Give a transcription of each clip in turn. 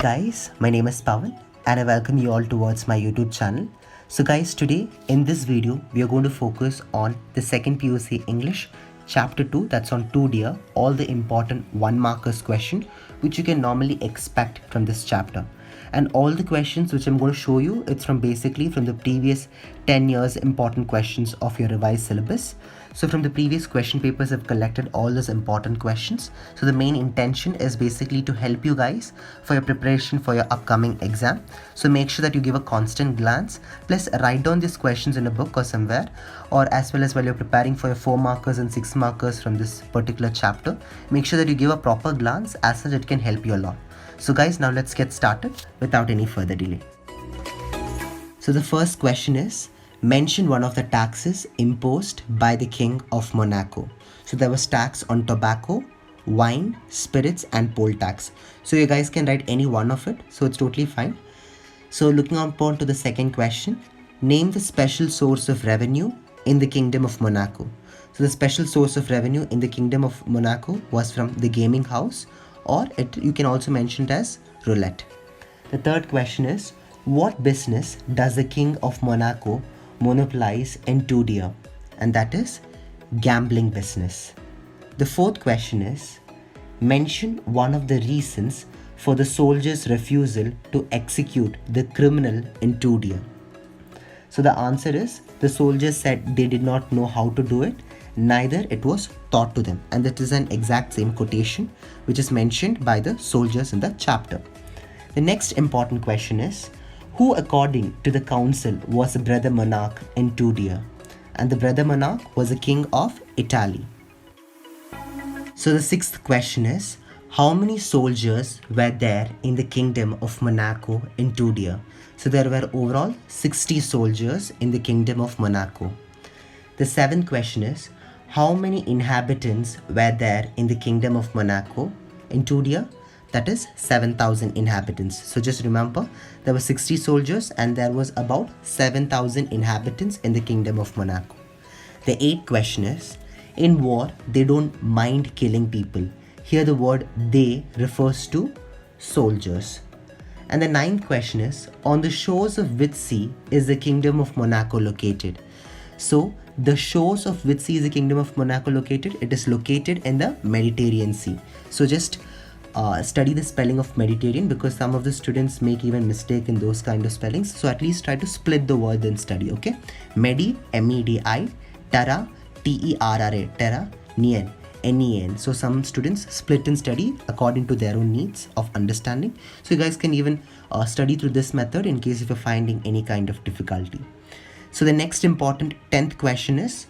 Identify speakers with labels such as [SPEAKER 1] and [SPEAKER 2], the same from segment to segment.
[SPEAKER 1] Guys, my name is Pawan and I welcome you all towards my YouTube channel. So guys, today in this video we are going to focus on the second PUC English chapter 2, that's on 2 dear, all the important 1 markers question which you can normally expect from this chapter. And all the questions which I'm going to show you, it's from basically from the previous 10 years important questions of your revised syllabus. So from the previous question papers, I've collected all those important questions. So the main intention is basically to help you guys for your preparation for your upcoming exam. So make sure that you give a constant glance, plus write down these questions in a book or somewhere, or as well as while you're preparing for your 4 markers and 6 markers from this particular chapter. Make sure that you give a proper glance, as such it can help you a lot. So guys, now let's get started without any further delay. So the first question is, mention one of the taxes imposed by the King of Monaco. So there was tax on tobacco, wine, spirits and poll tax. So you guys can write any one of it, so it's totally fine. So looking upon to the second question, name the special source of revenue in the Kingdom of Monaco. So the special source of revenue in the Kingdom of Monaco was from the gaming house, or you can also mention it as roulette. The third question is, what business does the King of Monaco monopolize in 2 dear? And that is gambling business. The fourth question is, mention one of the reasons for the soldiers' refusal to execute the criminal in 2 dear. So the answer is, the soldiers said they did not know how to do it, neither it was taught to them, and that is an exact same quotation which is mentioned by the soldiers in the chapter. The next important question is, who according to the council was a brother monarch in 2 dear? And the brother monarch was the king of Italy. So the sixth question is, how many soldiers were there in the Kingdom of Monaco in 2 dear? So there were overall 60 soldiers in the Kingdom of Monaco. The seventh question is, how many inhabitants were there in the Kingdom of Monaco in 2 dear? That is 7,000 inhabitants. So just remember, there were 60 soldiers and there was about 7,000 inhabitants in the Kingdom of Monaco. The eighth question is, in war, they don't mind killing people. Here the word they refers to soldiers. And the ninth question is, on the shores of which sea is the Kingdom of Monaco located? So the shores of which sea is the Kingdom of Monaco located? It is located in the Mediterranean Sea. So just study the spelling of Mediterranean, because some of the students make even mistake in those kind of spellings. So at least try to split the word and study, okay? Medi, M-E-D-I, Terra, T-E-R-R-A, Terra, Nien, N-E-N. So some students split and study according to their own needs of understanding. So you guys can even study through this method in case if you're finding any kind of difficulty. So the next important 10th question is,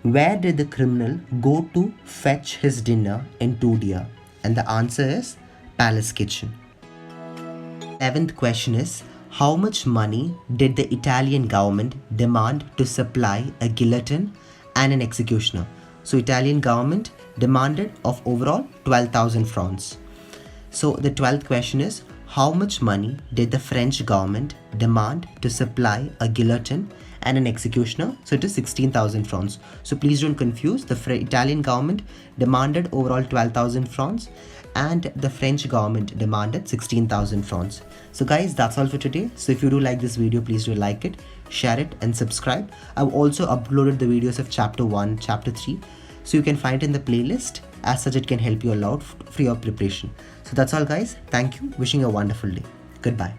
[SPEAKER 1] where did the criminal go to fetch his dinner in 2 dear? And the answer is Palace Kitchen. 11th question is, how much money did the Italian government demand to supply a guillotine and an executioner? So Italian government demanded of overall 12,000 francs. So the 12th question is, how much money did the French government demand to supply a guillotine and an executioner? So it is 16,000 francs. So please don't confuse. The Italian government demanded overall 12,000 francs and the French government demanded 16,000 francs. So guys, that's all for today. So if you do like this video, please do like it, share it and subscribe. I've also uploaded the videos of chapter 1, chapter 3. So you can find it in the playlist. As such, it can help you a lot for your preparation. So that's all guys. Thank you. Wishing you a wonderful day. Goodbye.